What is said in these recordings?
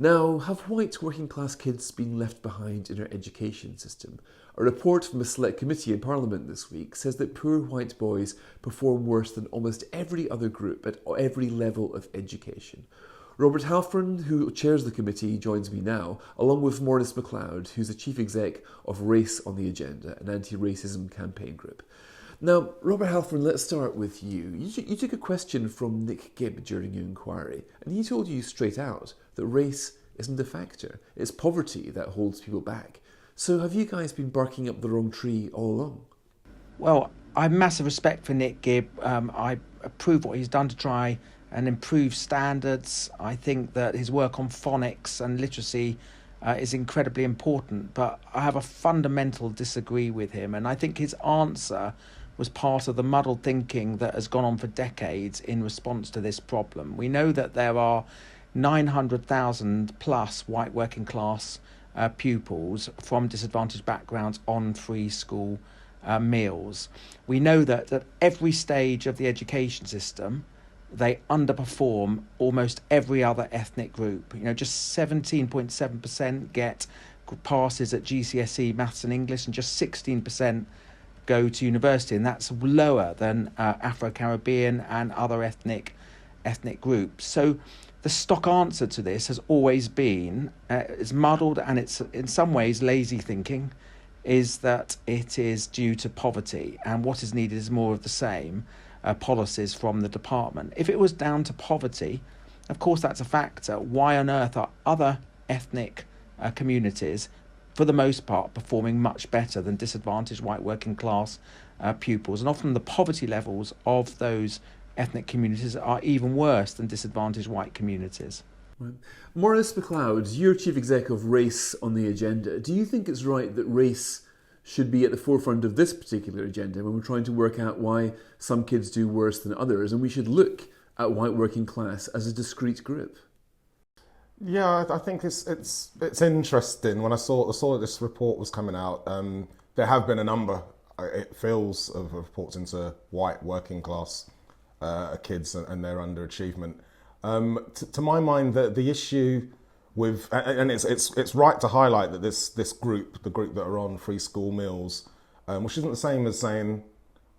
Now, have white working class kids been left behind in our education system? A report from a select committee in Parliament this week says that poor white boys perform worse than almost every other group at every level of education. Robert Halfon, who chairs the committee, joins me now, along with Maurice Mcleod, who's the chief exec of Race on the Agenda, an anti-racism campaign group. Now, Robert Halfon, let's start with you. You took a question from Nick Gibb during your inquiry, and he told you straight out that race isn't a factor. It's poverty that holds people back. So have you guys been barking up the wrong tree all along? Well, I have massive respect for Nick Gibb. I approve what he's done to try and improve standards. I think that his work on phonics and literacy is incredibly important, but I have a fundamental disagree with him, and I think his answer was part of the muddled thinking that has gone on for decades in response to this problem. We know that there are 900,000 plus white working class pupils from disadvantaged backgrounds on free school meals. We know that at every stage of the education system, they underperform almost every other ethnic group. Just 17.7% get passes at GCSE maths and English, and just 16% go to university, and that's lower than Afro-Caribbean and other ethnic groups. So the stock answer to this has always been, it's muddled and it's in some ways lazy thinking, is that it is due to poverty, and what is needed is more of the same. Policies from the department. If it was down to poverty, of course that's a factor. Why on earth are other ethnic communities, for the most part, performing much better than disadvantaged white working class pupils? And often the poverty levels of those ethnic communities are even worse than disadvantaged white communities. Right. Maurice Mcleod, you're chief exec of Race on the Agenda. Do you think it's right that race should be at the forefront of this particular agenda when we're trying to work out why some kids do worse than others, and we should look at white working class as a discrete group? Yeah, I think it's interesting. When I saw that this report was coming out, there have been a number, it feels, of reports into white working class kids and their underachievement. To my mind, the issue with, and it's right to highlight that this group, the group that are on free school meals, which isn't the same as saying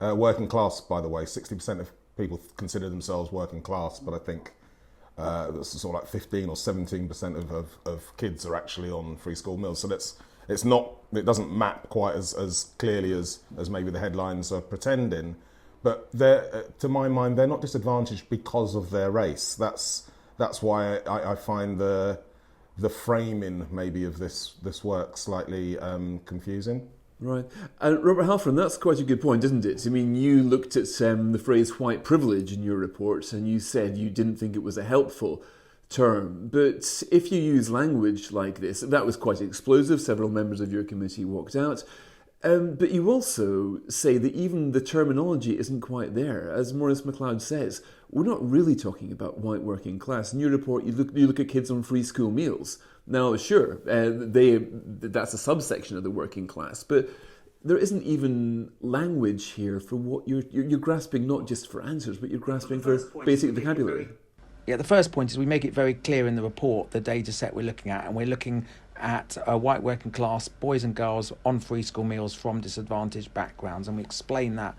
working class, by the way. 60% of people consider themselves working class, but I think that's sort of like 15 or 17% of kids are actually on free school meals. So it doesn't map quite as clearly as maybe the headlines are pretending. But to my mind, they're not disadvantaged because of their race. That's why I find the framing maybe of this work slightly confusing. Right. And Robert Halfon, that's quite a good point, isn't it? I mean, you looked at the phrase white privilege in your report, and you said you didn't think it was a helpful term. But if you use language like this, that was quite explosive. Several members of your committee walked out. But you also say that even the terminology isn't quite there. As Maurice Mcleod says, we're not really talking about white working class. In your report, you look at kids on free school meals. Now, sure, that's a subsection of the working class, but there isn't even language here for what you're grasping, not just for answers, but you're grasping for basic vocabulary. Yeah, the first point is we make it very clear in the report, the data set we're looking at, and we're looking at white working class boys and girls on free school meals from disadvantaged backgrounds, and we explain that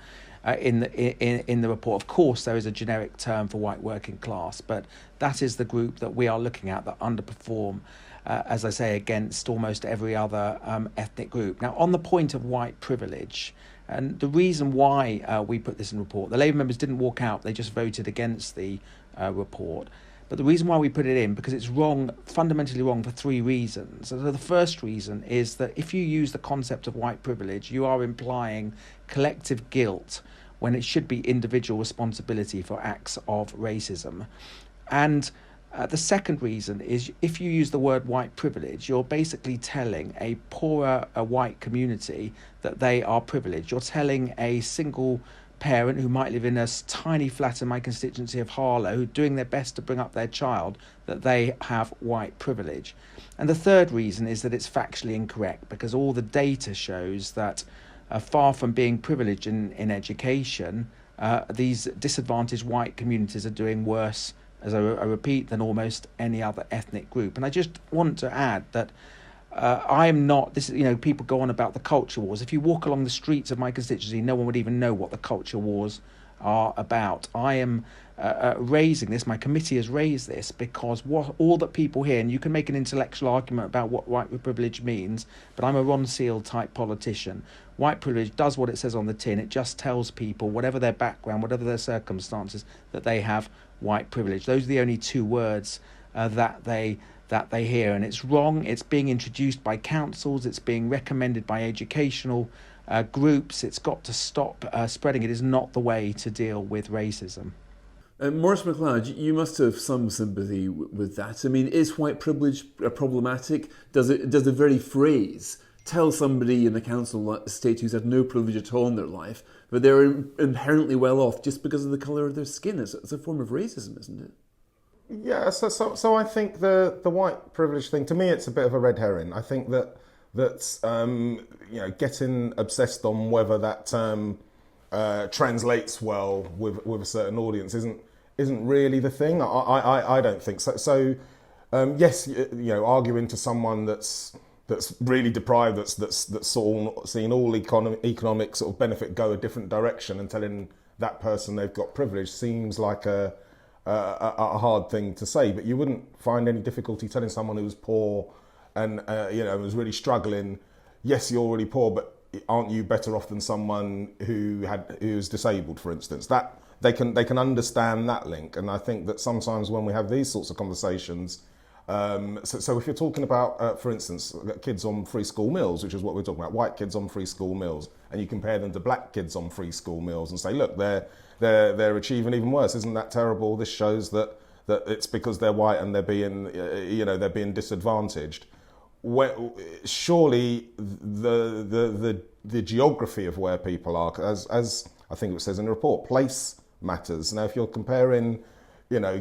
in the report. Of course, there is a generic term for white working class, but that is the group that we are looking at that underperform, as I say, against almost every other ethnic group. Now, on the point of white privilege, and the reason why we put this in the report, the Labour members didn't walk out, they just voted against the report. But the reason why we put it in, because it's wrong, fundamentally wrong for three reasons. So the first reason is that if you use the concept of white privilege, you are implying collective guilt when it should be individual responsibility for acts of racism. And the second reason is if you use the word white privilege, you're basically telling a poorer white community that they are privileged. You're telling a single parent who might live in a tiny flat in my constituency of Harlow, who are doing their best to bring up their child, that they have white privilege. And the third reason is that it's factually incorrect, because all the data shows that far from being privileged in education, these disadvantaged white communities are doing worse as I repeat, than almost any other ethnic group. And I just want to add that I am not, this is, people go on about the culture wars. If you walk along the streets of my constituency, no one would even know what the culture wars are about. I am raising this, my committee has raised this, because all that people hear, and you can make an intellectual argument about what white privilege means, but I'm a Ron Seal type politician. White privilege does what it says on the tin. It just tells people, whatever their background, whatever their circumstances, that they have white privilege. Those are the only two words that they hear, and it's wrong. It's being introduced by councils, it's being recommended by educational groups. It's got to stop spreading. It is not the way to deal with racism. Maurice Mcleod, you must have some sympathy with that. I mean, is white privilege problematic? Does the very phrase tell somebody in the council estate who's had no privilege at all in their life that they're inherently well off just because of the colour of their skin? It's a form of racism, isn't it? Yeah, so I think the white privilege thing, to me, it's a bit of a red herring. I think that's getting obsessed on whether that term translates well with a certain audience isn't really the thing. I don't think so. So yes, arguing to someone that's really deprived, that's seen all economic sort of benefit go a different direction, and telling that person they've got privilege seems like a hard thing to say. But you wouldn't find any difficulty telling someone who was poor and was really struggling, yes, you're already poor, but aren't you better off than someone who's disabled, for instance? That they can understand that link. And I think that sometimes when we have these sorts of conversations, so if you're talking about, for instance, kids on free school meals, which is what we're talking about, white kids on free school meals, and you compare them to black kids on free school meals and say, look, they're achieving even worse. Isn't that terrible? This shows that it's because they're white and they're being disadvantaged. Surely the geography of where people are, as I think it says in the report, place matters. Now, if you're comparing,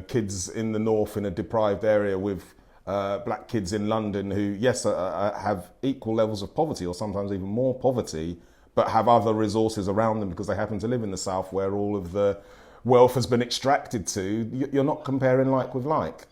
kids in the north in a deprived area with black kids in London who, yes, have equal levels of poverty or sometimes even more poverty, but have other resources around them because they happen to live in the south where all of the wealth has been extracted to, you're not comparing like with like.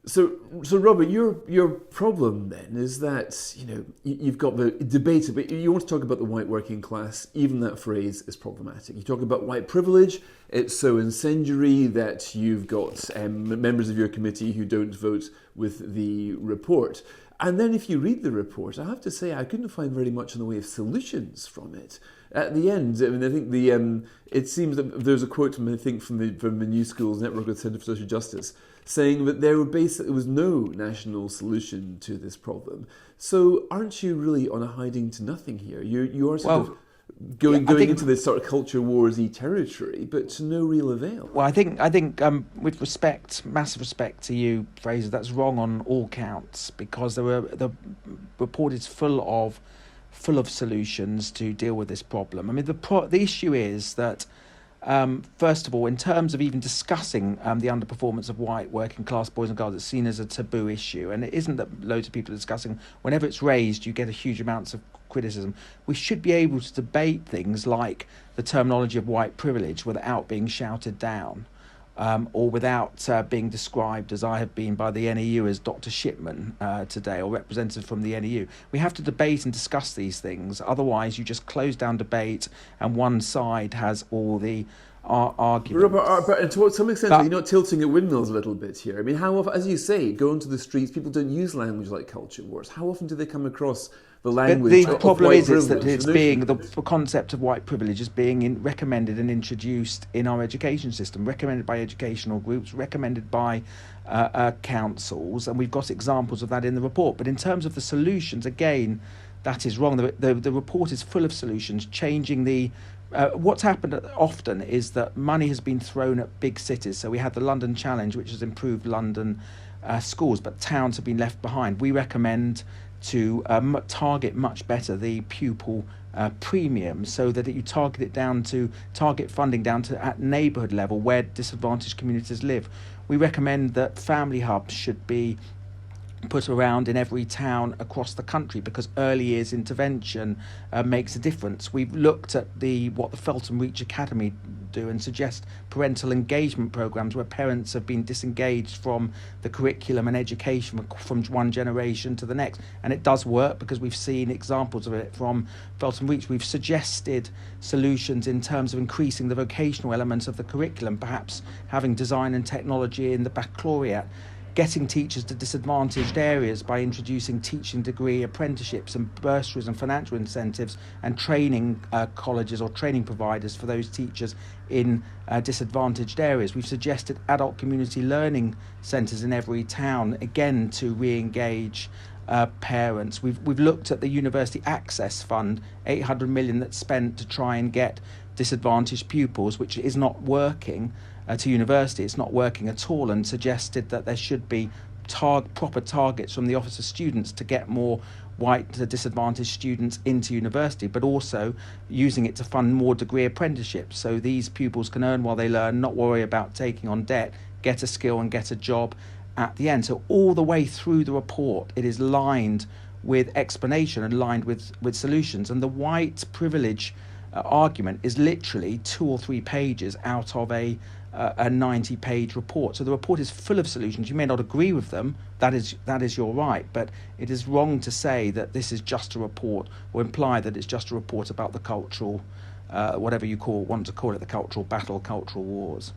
So Robert, your problem then is that you've got the debate, but you want to talk about the white working class. Even that phrase is problematic. You talk about white privilege; it's so incendiary that you've got members of your committee who don't vote with the report. And then if you read the report, I have to say I couldn't find very much in the way of solutions from it. At the end, I think it seems that there's a quote from the New Schools Network of the Centre for Social Justice saying that there was no national solution to this problem. So aren't you really on a hiding to nothing here? You are sort of going into this sort of culture wars-y territory, but to no real avail. Well, I think with massive respect to you, Fraser, that's wrong on all counts, because the report is full of solutions to deal with this problem. I mean, the issue is that first of all, in terms of even discussing the underperformance of white working class boys and girls, it's seen as a taboo issue, and it isn't that loads of people are discussing. Whenever it's raised, you get a huge amounts of criticism. We should be able to debate things like the terminology of white privilege without being shouted down, or without being described, as I have been by the NEU, as Dr. Shipman today, or representative from the NEU. We have to debate and discuss these things. Otherwise, you just close down debate and one side has all the arguments. But to some extent, you're not tilting at windmills a little bit here. I mean, how often, as you say, go into the streets, people don't use language like culture wars. How often do they come across the language the problem is that it's being the concept of white privilege is being recommended and introduced in our education system, recommended by educational groups, recommended by councils, and we've got examples of that in the report. But in terms of the solutions, again, that is wrong. The report is full of solutions, changing the. What's happened often is that money has been thrown at big cities. So we had the London Challenge, which has improved London schools, but towns have been left behind. We recommend to target much better the pupil premium, so that you target funding down to at neighbourhood level where disadvantaged communities live. We recommend that family hubs should be put around in every town across the country, because early years intervention makes a difference. We've looked at what the Felton Reach Academy do and suggest parental engagement programs where parents have been disengaged from the curriculum and education from one generation to the next, and it does work because we've seen examples of it from Felton Reach. We've suggested solutions in terms of increasing the vocational elements of the curriculum, perhaps having design and technology in the baccalaureate, getting teachers to disadvantaged areas by introducing teaching degree apprenticeships and bursaries and financial incentives, and training colleges or training providers for those teachers in disadvantaged areas. We've suggested adult community learning centres in every town, again to re-engage parents. We've looked at the University Access Fund, 800 million that's spent to try and get disadvantaged pupils, which is not working, to university. It's not working at all, and suggested that there should be proper targets from the Office of Students to get more white disadvantaged students into university, but also using it to fund more degree apprenticeships so these pupils can earn while they learn, not worry about taking on debt, get a skill and get a job at the end. So all the way through the report it is lined with explanation and lined with solutions, and the white privilege argument is literally 2 or 3 pages out of a 90-page report. So the report is full of solutions. You may not agree with them, that is your right, but it is wrong to say that this is just a report, or imply that it's just a report about the cultural, whatever you want to call it, the cultural battle, cultural wars.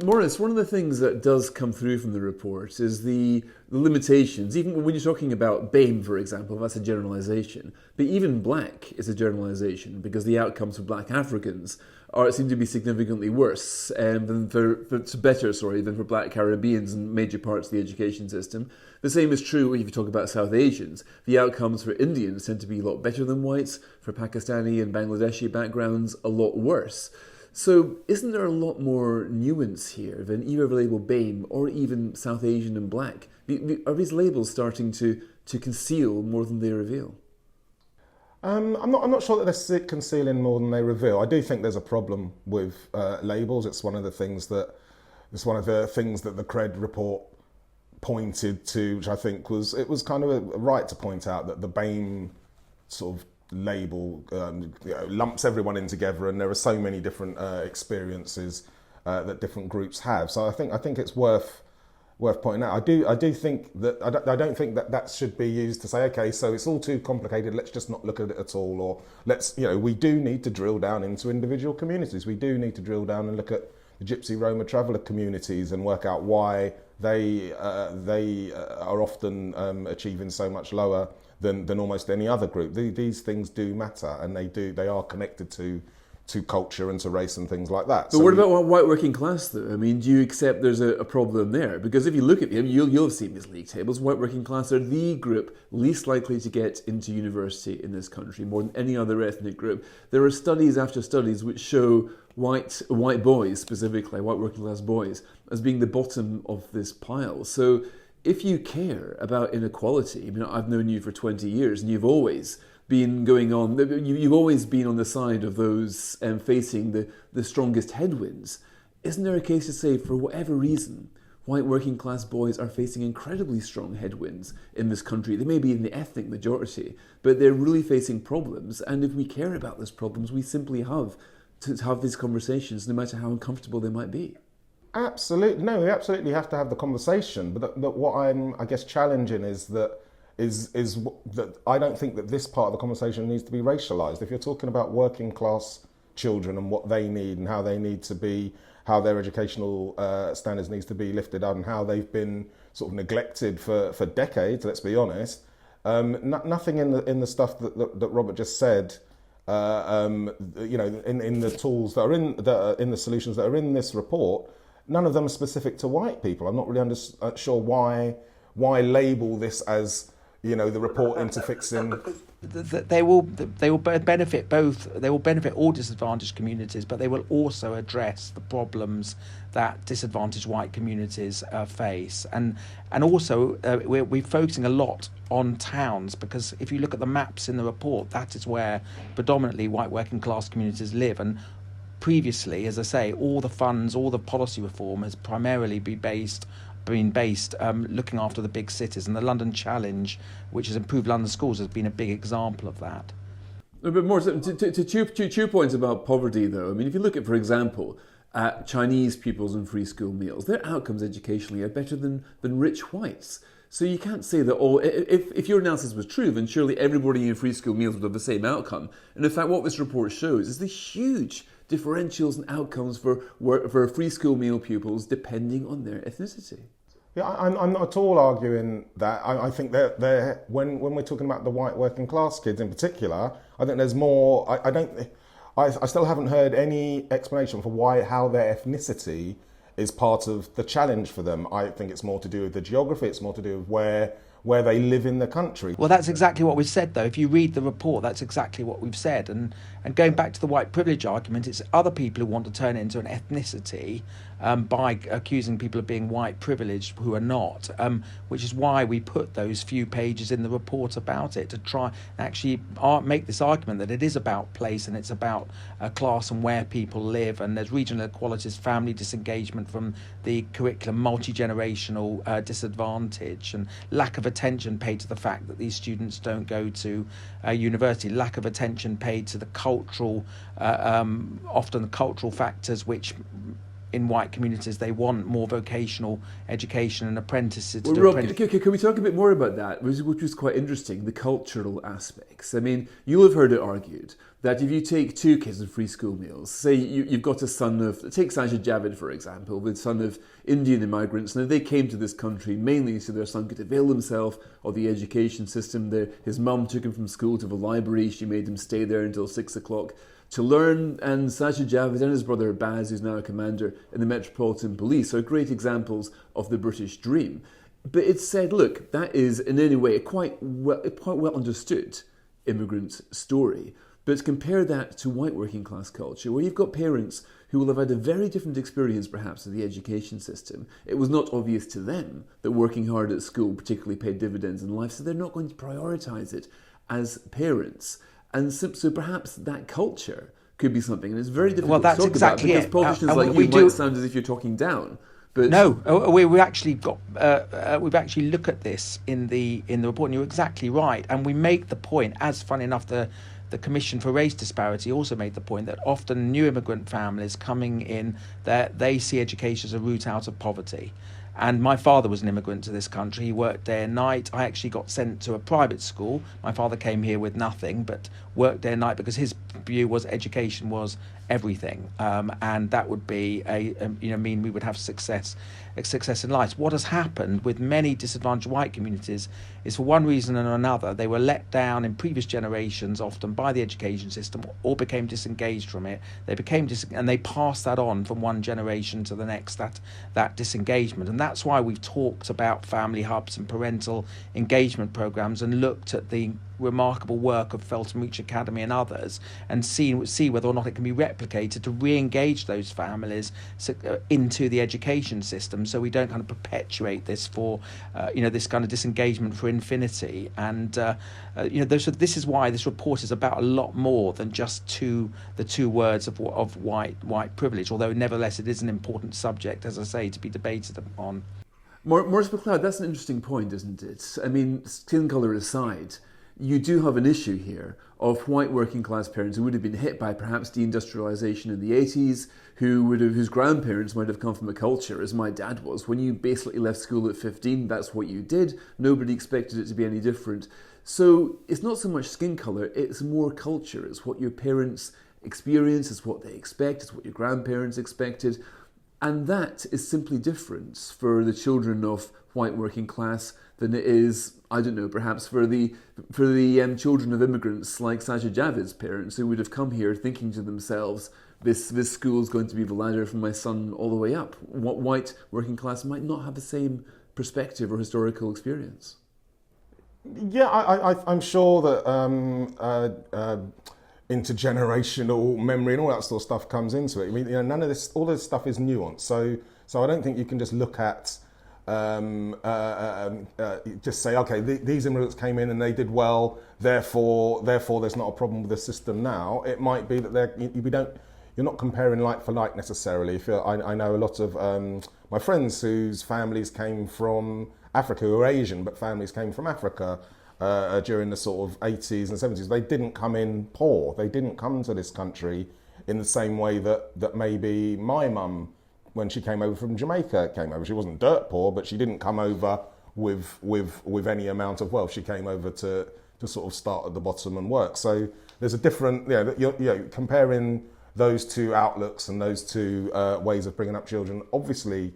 Maurice, one of the things that does come through from the report is the limitations. Even when you're talking about BAME, for example, that's a generalisation. But even black is a generalisation, because the outcomes for black Africans seem to be significantly worse than for black Caribbeans in major parts of the education system. The same is true if you talk about South Asians. The outcomes for Indians tend to be a lot better than whites. For Pakistani and Bangladeshi backgrounds, a lot worse. So isn't there a lot more nuance here than either label BAME or even South Asian and black? Are these labels starting to conceal more than they reveal? I'm not sure that they're concealing more than they reveal. I do think there's a problem with labels. It's one of the things that the CRED report pointed to, which I think was kind of a right to point out, that the BAME sort of label lumps everyone in together, and there are so many different experiences that different groups have. So I think it's worth pointing out. I do think that I don't think that should be used to say, okay, so it's all too complicated, let's just not look at it at all, or we do need to drill down into individual communities. We do need to drill down and look at the Gypsy Roma traveller communities and work out why they are often achieving so much lower than almost any other group. These things do matter, and they are connected to culture and to race and things like that. But what about white working class, though? I mean, do you accept there's a problem there? Because if you look at them, you'll have seen these league tables. White working class are the group least likely to get into university in this country, more than any other ethnic group. There are studies after studies which show white boys, specifically white working class boys, as being the bottom of this pile. So if you care about inequality, I mean, I've known you for 20 years, and you've always been you've always been on the side of those facing the strongest headwinds. Isn't there a case to say, for whatever reason, white working class boys are facing incredibly strong headwinds in this country? They may be in the ethnic majority, but they're really facing problems. And if we care about those problems, we simply have to have these conversations, no matter how uncomfortable they might be. Absolutely. No, we absolutely have to have the conversation. But what I'm, I guess, challenging is that I don't think that this part of the conversation needs to be racialised. If you're talking about working class children and what they need and how they need to be, how their educational standards needs to be lifted up, and how they've been sort of neglected for decades, let's be honest, nothing in the stuff that Robert just said, in the tools that are in the solutions that are in this report, none of them are specific to white people. I'm not really sure why label this as, the report into fixing. They will benefit both. They will benefit all disadvantaged communities, but they will also address the problems that disadvantaged white communities face. And also we're focusing a lot on towns, because if you look at the maps in the report, that is where predominantly white working class communities live. And previously, as I say, all the funds, all the policy reform has primarily been based been based looking after the big cities, and the London Challenge, which has improved London schools, has been a big example of that. A bit more to your points about poverty, though. I mean, if you look at, for example, Chinese pupils in free school meals, their outcomes educationally are better than rich whites. So you can't say that if your analysis was true, then surely everybody in free school meals would have the same outcome. And in fact, what this report shows is the huge differentials in outcomes for free school meal pupils depending on their ethnicity. Yeah, I'm not at all arguing that. I think that when we're talking about the white working class kids in particular, I think there's more. I still haven't heard any explanation for how their ethnicity is part of the challenge for them. I think it's more to do with the geography. It's more to do with where they live in the country. Well, that's exactly what we've said, though. If you read the report, that's exactly what we've said. And going back to the white privilege argument, it's other people who want to turn it into an ethnicity by accusing people of being white privileged who are not, which is why we put those few pages in the report about it, to try and actually make this argument that it is about place and it's about class and where people live, and there's regional inequalities, family disengagement from the curriculum, multi-generational disadvantage, and lack of attention paid to the fact that these students don't go to university, lack of attention paid to the cultural, often the cultural factors which in white communities they want more vocational education and apprentices to well, do Rob, can we talk a bit more about that, which was quite interesting, the cultural aspects. I mean, you'll have heard it argued that if you take two kids in free school meals, say you've got a son of, take Sajid Javid for example, the son of Indian immigrants, and they came to this country mainly so their son could avail himself of the education system. His mum took him from school to the library, she made him stay there until 6 o'clock to learn, and Sajid Javid and his brother Baz, who's now a commander in the Metropolitan Police, are great examples of the British dream. But it's said, look, that is in any way a quite well understood immigrant story. But compare that to white working class culture, where you've got parents who will have had a very different experience perhaps of the education system. It was not obvious to them that working hard at school particularly paid dividends in life, so they're not going to prioritise it as parents. And so perhaps that culture could be something, and it's very difficult to talk exactly about because politicians like you might sound as if you're talking down. But no, we actually got we've actually looked at this in the report, and you're exactly right. And we make the point, as funny enough, the Commission for Race Disparity also made the point that often new immigrant families coming in, they see education as a route out of poverty. And my father was an immigrant to this country. He worked day and night. I actually got sent to a private school. My father came here with nothing, but worked day and night because his view was education was everything, and that would be mean we would have success in life. What has happened with many disadvantaged white communities is, for one reason and another, they were let down in previous generations, often by the education system, or became disengaged from it. And they passed that on from one generation to the next, that disengagement. And that's why we've talked about family hubs and parental engagement programs, and looked at the remarkable work of Felton Reach Academy and others, and see whether or not it can be replicated to re-engage those families into the education system, so we don't kind of perpetuate this for this kind of disengagement for infinity. And this is why this report is about a lot more than just the two words of white privilege, although nevertheless it is an important subject, as I say, to be debated upon. Maurice Mcleod, that's an interesting point, isn't it? I mean, skin colour aside, you do have an issue here of white working class parents who would have been hit by perhaps deindustrialisation in the 80s, whose grandparents might have come from a culture, as my dad was. When you basically left school at 15, that's what you did. Nobody expected it to be any different. So it's not so much skin colour, it's more culture. It's what your parents experience, it's what they expect, it's what your grandparents expected. And that is simply different for the children of white working class than it is, I don't know, perhaps for the children of immigrants like Sajid Javid's parents, who would have come here thinking to themselves, this school is going to be the ladder for my son all the way up. What white working class might not have the same perspective or historical experience. Yeah, I'm sure that intergenerational memory and all that sort of stuff comes into it. I mean, none of this, all this stuff is nuanced. So I don't think you can just look at just say, okay, these immigrants came in and they did well, therefore there's not a problem with the system now. It might be that you're not comparing like for like necessarily. I know a lot of my friends whose families came from Africa, who are Asian, but families came from Africa during the sort of 80s and 70s. They didn't come in poor. They didn't come to this country in the same way that maybe my mum, when she came over from Jamaica, came over. She wasn't dirt poor, but she didn't come over with any amount of wealth. She came over to sort of start at the bottom and work. So there's a different, comparing those two outlooks and those two ways of bringing up children obviously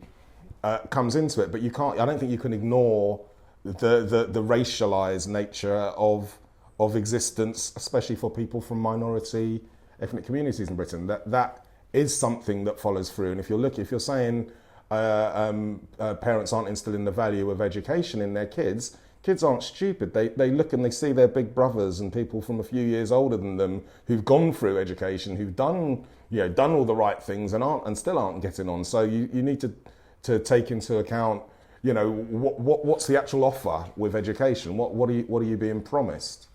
comes into it, but I don't think you can ignore the racialized nature of existence, especially for people from minority ethnic communities in Britain. That is something that follows through. And if you're saying parents aren't instilling the value of education in their kids aren't stupid. They look and they see their big brothers and people from a few years older than them who've gone through education, who've done all the right things and still aren't getting on. So you need to take into account, what's the actual offer with education? What are you being promised?